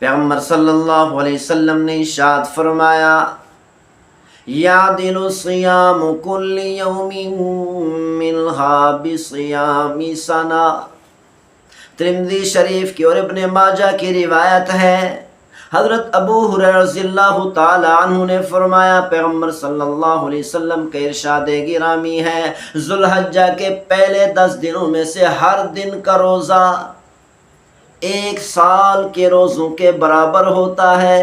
پیغمبر صلی اللہ علیہ وسلم نے ارشاد فرمایا یعدل صیام کل یوم منہا بصیام سنہ۔ ترمذی شریف کی اور ابن ماجہ کی روایت ہے، حضرت ابو ہریرہ رضی اللہ تعالی عنہ نے فرمایا پیغمبر صلی اللہ علیہ وسلم کا ارشاد گرامی ہے، ذو الحجہ کے پہلے 10 دنوں میں سے ہر دن کا روزہ 1 سال کے روزوں کے برابر ہوتا ہے۔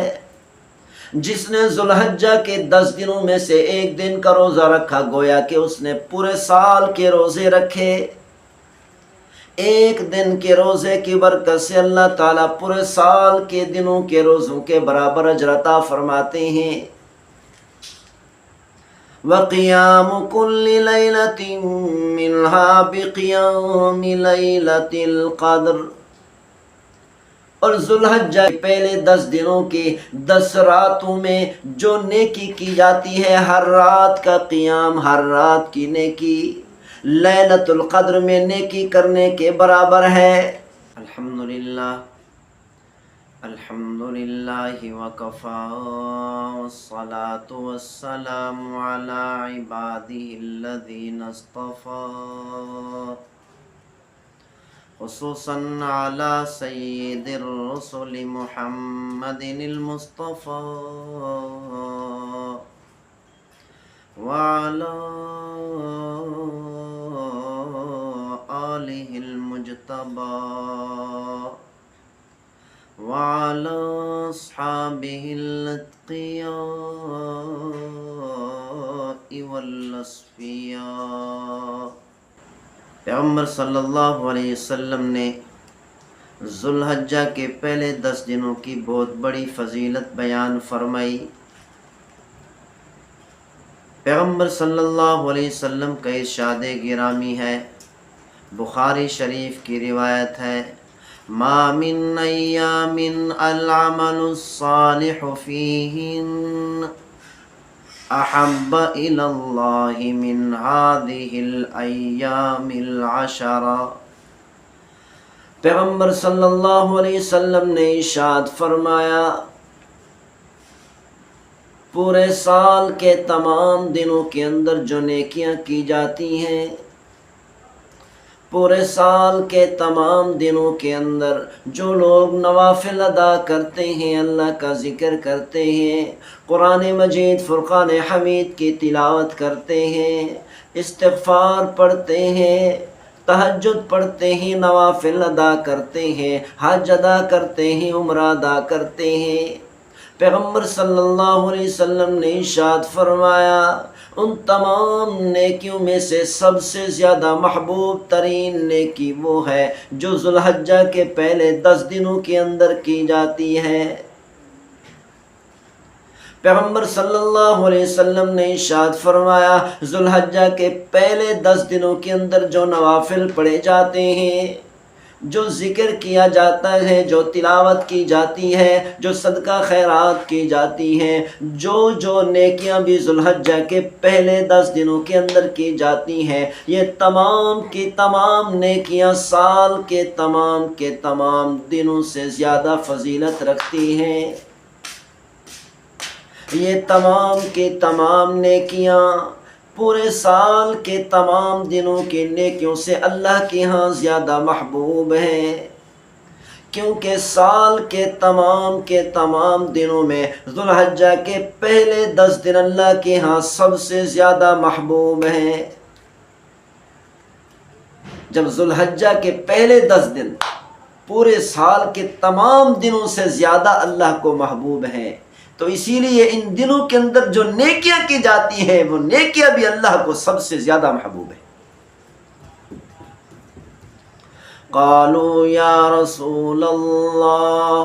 جس نے ذو الحجہ کے 10 دنوں میں سے 1 دن کا روزہ رکھا گویا کہ اس نے پورے سال کے روزے رکھے۔ 1 دن کے روزے کی برکت سے اللہ تعالیٰ پورے سال کے دنوں کے روزوں کے برابر اجر عطا فرماتے ہیں۔ وَقِيَامُ كُلِّ لَيْلَةٍ مِّنْهَا بِقِيَامِ لَيْلَةِ الْقَدْرِ۔ اور ذو الحجہ کے پہلے 10 دنوں کی 10 راتوں میں جو نیکی کی جاتی ہے، ہر رات کا قیام، ہر رات کی نیکی لیلۃ القدر میں نیکی کرنے کے برابر ہے۔ الحمدللہ الحمدللہ وکفا والصلاة والسلام علی عبادہ الذین اصطفیٰ، خصوصاً علی سید الرسل محمد المصطفیٰ وعلی آلہ المجتبی وعلی اصحابہ الاتقیاء والاصفیاء۔ پیغمبر صلی اللہ علیہ وسلم نے ذو الحجہ کے پہلے 10 دنوں کی بہت بڑی فضیلت بیان فرمائی۔ پیغمبر صلی اللہ علیہ وسلم کا ارشاد گرامی ہے، بخاری شریف کی روایت ہے، ما من ایام العمل الصالح فیہن احب الی اللہ من هذه الایام العشرہ۔ پیغمبر صلی اللہ علیہ وسلم نے ارشاد فرمایا، پورے سال کے تمام دنوں کے اندر جو نیکیاں کی جاتی ہیں، پورے سال کے تمام دنوں کے اندر جو لوگ نوافل ادا کرتے ہیں، اللہ کا ذکر کرتے ہیں، قرآن مجید فرقان حمید کی تلاوت کرتے ہیں، استغفار پڑھتے ہیں، تہجد پڑھتے ہیں، نوافل ادا کرتے ہیں، حج ادا کرتے ہیں، عمرہ ادا کرتے ہیں، پیغمبر صلی اللہ علیہ وسلم نے ارشاد فرمایا، ان تمام نیکیوں میں سے سب سے زیادہ محبوب ترین نیکی وہ ہے جو ذو الحجہ کے پہلے 10 دنوں کے اندر کی جاتی ہے۔ پیغمبر صلی اللہ علیہ وسلم نے ارشاد فرمایا، ذو الحجہ کے پہلے 10 دنوں کے اندر جو نوافل پڑھے جاتے ہیں، جو ذکر کیا جاتا ہے، جو تلاوت کی جاتی ہے، جو صدقہ خیرات کی جاتی ہیں، جو نیکیاں بھی ذو الحجہ کے پہلے 10 دنوں کے اندر کی جاتی ہیں، یہ تمام کی تمام نیکیاں سال کے تمام دنوں سے زیادہ فضیلت رکھتی ہیں۔ یہ تمام کی تمام نیکیاں پورے سال کے تمام دنوں کی نیکیوں سے اللہ کے ہاں زیادہ محبوب ہیں، کیونکہ سال کے تمام دنوں میں ذو الحجہ کے پہلے 10 دن اللہ کے ہاں سب سے زیادہ محبوب ہیں۔ جب ذو الحجہ کے پہلے 10 دن پورے سال کے تمام دنوں سے زیادہ اللہ کو محبوب ہیں، تو اسی لیے ان دنوں کے اندر جو نیکیاں کی جاتی ہیں وہ نیکیاں بھی اللہ کو سب سے زیادہ محبوب ہیں۔ قالوا یا رسول اللہ،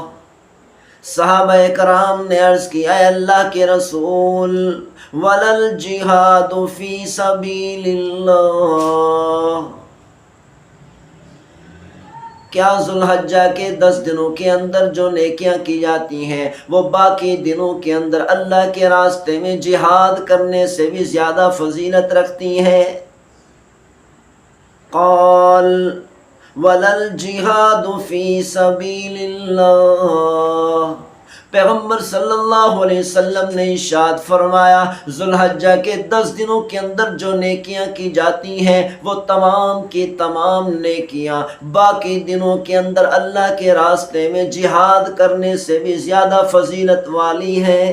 صحابہ کرام نے عرض کیا، اے اللہ کے رسول، وَلَلْ جِهَادُ فِي سَبِيلِ اللَّهِ، کیا ذو الحجہ کے 10 دنوں کے اندر جو نیکیاں کی جاتی ہیں وہ باقی دنوں کے اندر اللہ کے راستے میں جہاد کرنے سے بھی زیادہ فضیلت رکھتی ہیں؟ قال وَلَلْ جِهَادُ فِي سَبِيلِ اللَّهِ، پیغمبر صلی اللہ علیہ وسلم نے ارشاد فرمایا ذوالحجہ کے 10 دنوں کے اندر جو نیکیاں کی جاتی ہیں وہ تمام کی تمام نیکیاں باقی دنوں کے اندر اللہ کے راستے میں جہاد کرنے سے بھی زیادہ فضیلت والی ہے۔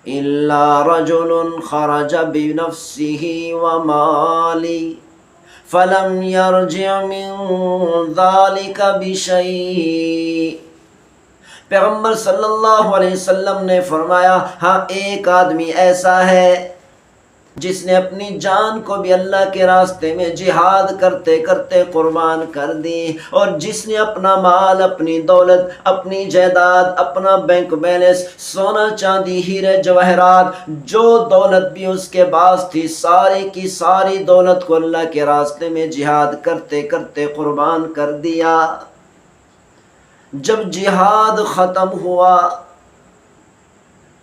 إِلَّا رَجُلٌ خَرَجَ بِنَفْسِهِ وَمَالِهِ فَلَمْ يَرْجِعْ مِنْ ذَلِكَ بِشَيْءٍ۔ پیغمبر صلی اللہ علیہ وسلم نے فرمایا ہاں ایک آدمی ایسا ہے جس نے اپنی جان کو بھی اللہ کے راستے میں جہاد کرتے کرتے قربان کر دی، اور جس نے اپنا مال، اپنی دولت، اپنی جائیداد، اپنا بینک بیلنس، سونا چاندی، ہیرے جواہرات، جو دولت بھی اس کے پاس تھی ساری کی ساری دولت کو اللہ کے راستے میں جہاد کرتے کرتے قربان کر دیا۔ جب جہاد ختم ہوا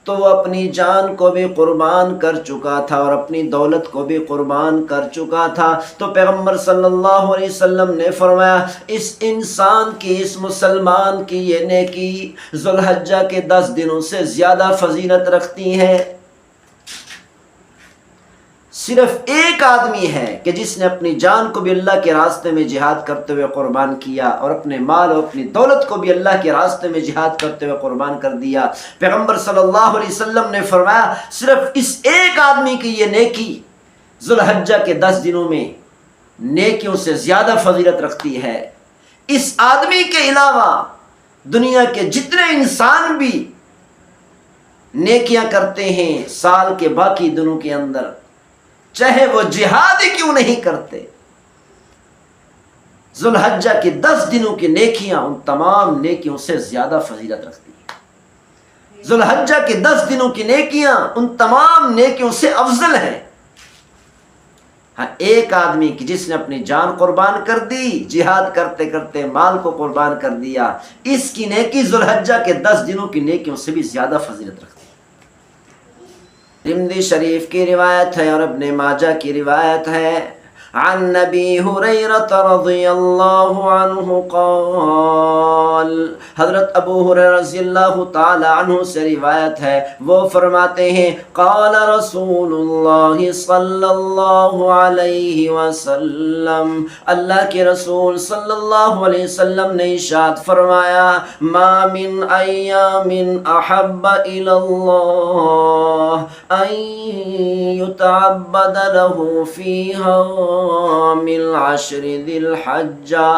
تو وہ اپنی جان کو بھی قربان کر چکا تھا اور اپنی دولت کو بھی قربان کر چکا تھا، تو پیغمبر صلی اللہ علیہ وسلم نے فرمایا اس انسان کی، اس مسلمان کی یہ نیکی ذوالحجہ کے 10 دنوں سے زیادہ فضیلت رکھتی ہے۔ صرف ایک آدمی ہے کہ جس نے اپنی جان کو بھی اللہ کے راستے میں جہاد کرتے ہوئے قربان کیا اور اپنے مال اور اپنی دولت کو بھی اللہ کے راستے میں جہاد کرتے ہوئے قربان کر دیا۔ پیغمبر صلی اللہ علیہ وسلم نے فرمایا صرف اس ایک آدمی کی یہ نیکی ذوالحجہ کے 10 دنوں میں نیکیوں سے زیادہ فضیلت رکھتی ہے۔ اس آدمی کے علاوہ دنیا کے جتنے انسان بھی نیکیاں کرتے ہیں سال کے باقی دنوں کے اندر، چاہے وہ جہاد ہی کیوں نہیں کرتے، ذوالحجہ کے 10 دنوں کی نیکیاں ان تمام نیکیوں سے زیادہ فضیلت رکھتی ہیں۔ ذوالحجہ کے 10 دنوں کی نیکیاں ان تمام نیکیوں سے افضل ہیں۔ ہاں ایک آدمی کی جس نے اپنی جان قربان کر دی، جہاد کرتے کرتے مال کو قربان کر دیا، اس کی نیکی ذوالحجہ کے 10 دنوں کی نیکیوں سے بھی زیادہ فضیلت رکھتی ہے۔ ترمذی شریف کی روایت ہے اور ابن ماجہ کی روایت ہے، عن نبی ہریرہ رضی اللہ عنہ قال، حضرت ابو ہریرہ رضی اللہ تعالی عنہ سے روایت ہے، وہ فرماتے ہیں قال رسول اللہ صلی اللہ علیہ وسلم، اللہ کے رسول صلی اللہ علیہ وسلم نے ارشاد فرمایا ما من ایام احب الی اللہ ان یتعبد له فیہا من عشر ذی الحجہ۔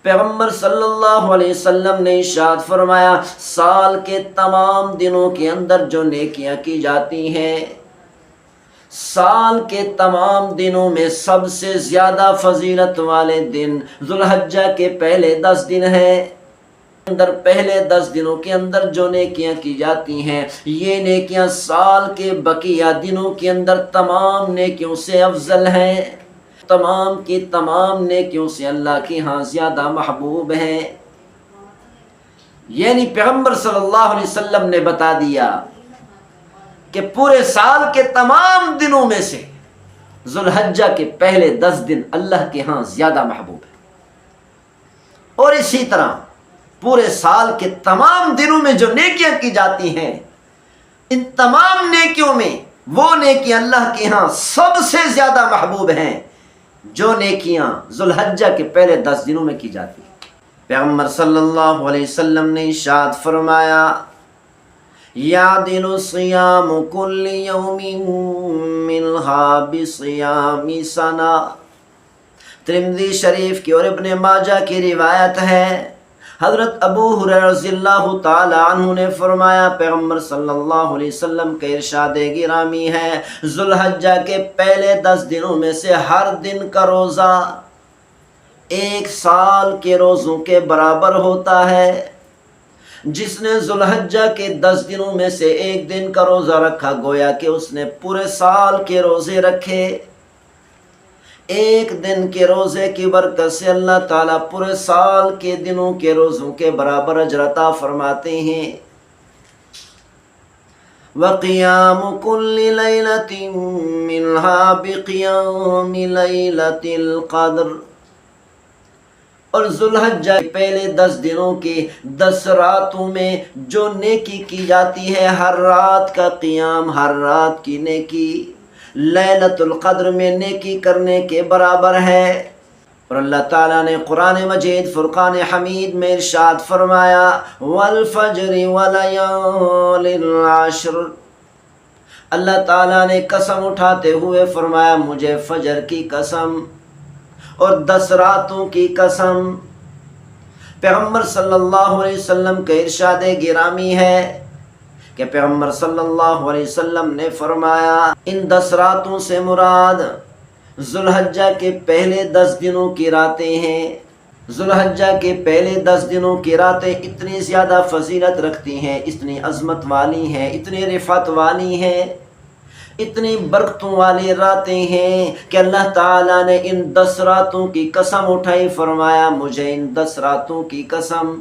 پیغمبر صلی اللہ علیہ وسلم نے ارشاد فرمایا سال کے تمام دنوں کے اندر جو نیکیاں کی جاتی ہیں، سال کے تمام دنوں میں سب سے زیادہ فضیلت والے دن ذوالحجہ کے پہلے 10 دن ہیں۔ پہلے 10 دنوں کے اندر جو نیکیاں کی جاتی ہیں، یہ نیکیاں سال کے بقیہ دنوں کے اندر تمام نیکیوں سے افضل ہیں، تمام کی تمام نیکیوں سے اللہ کی ہاں زیادہ محبوب ہیں۔ یعنی پیغمبر صلی اللہ علیہ وسلم نے بتا دیا کہ پورے سال کے تمام دنوں میں سے ذوالحجہ کے پہلے 10 دن اللہ کے ہاں زیادہ محبوب ہیں، اور اسی طرح پورے سال کے تمام دنوں میں جو نیکیاں کی جاتی ہیں، ان تمام نیکیوں میں وہ نیکیاں اللہ کے ہاں سب سے زیادہ محبوب ہیں جو نیکیاں ذوالحجہ کے پہلے 10 دنوں میں کی جاتی ہیں۔ پیغمبر صلی اللہ علیہ وسلم نے ارشاد فرمایا یعدل صیام کل یوم منہا بصیام سنہ۔ ترمذی شریف کی اور ابن ماجہ کی روایت ہے، حضرت ابو ہریرہ رضی اللہ تعالی عنہ نے فرمایا پیغمبر صلی اللہ علیہ وسلم کا ارشاد گرامی ہے ذوالحجہ کے پہلے 10 دنوں میں سے ہر دن کا روزہ 1 سال کے روزوں کے برابر ہوتا ہے۔ جس نے ذوالحجہ کے 10 دنوں میں سے 1 دن کا روزہ رکھا گویا کہ اس نے پورے سال کے روزے رکھے۔ 1 دن کے روزے کی برکت سے اللہ تعالیٰ پورے سال کے دنوں کے روزوں کے برابر اجر عطا فرماتے ہیں۔ وَقِيَامُ كُلِّ لَيْلَةٍ مِّنْهَا بِقِيَامِ لَيْلَةِ الْقَدْرِ۔ اور ذوالحجہ کے پہلے 10 دنوں کی 10 راتوں میں جو نیکی کی جاتی ہے، ہر رات کا قیام، ہر رات کی نیکی لیلۃ القدر میں نیکی کرنے کے برابر ہے۔ اور اللہ تعالیٰ نے قرآن مجید فرقان حمید میں ارشاد فرمایا والفجر ولیال عشر، اللہ تعالیٰ نے قسم اٹھاتے ہوئے فرمایا مجھے فجر کی قسم اور 10 راتوں کی قسم۔ پیغمبر صلی اللہ علیہ وسلم کا ارشاد گرامی ہے کہ پیغمبر صلی اللہ علیہ وسلم نے فرمایا ان 10 راتوں سے مراد ذوالحجہ کے پہلے 10 دنوں کی راتیں ہیں۔ ذوالحجہ کے پہلے 10 دنوں کی راتیں اتنی زیادہ فضیلت رکھتی ہیں، اتنی عظمت والی ہیں، اتنی رفعت والی ہیں، اتنی برکتوں والی راتیں ہیں کہ اللہ تعالیٰ نے ان 10 راتوں کی قسم اٹھائی، فرمایا مجھے ان 10 راتوں کی قسم۔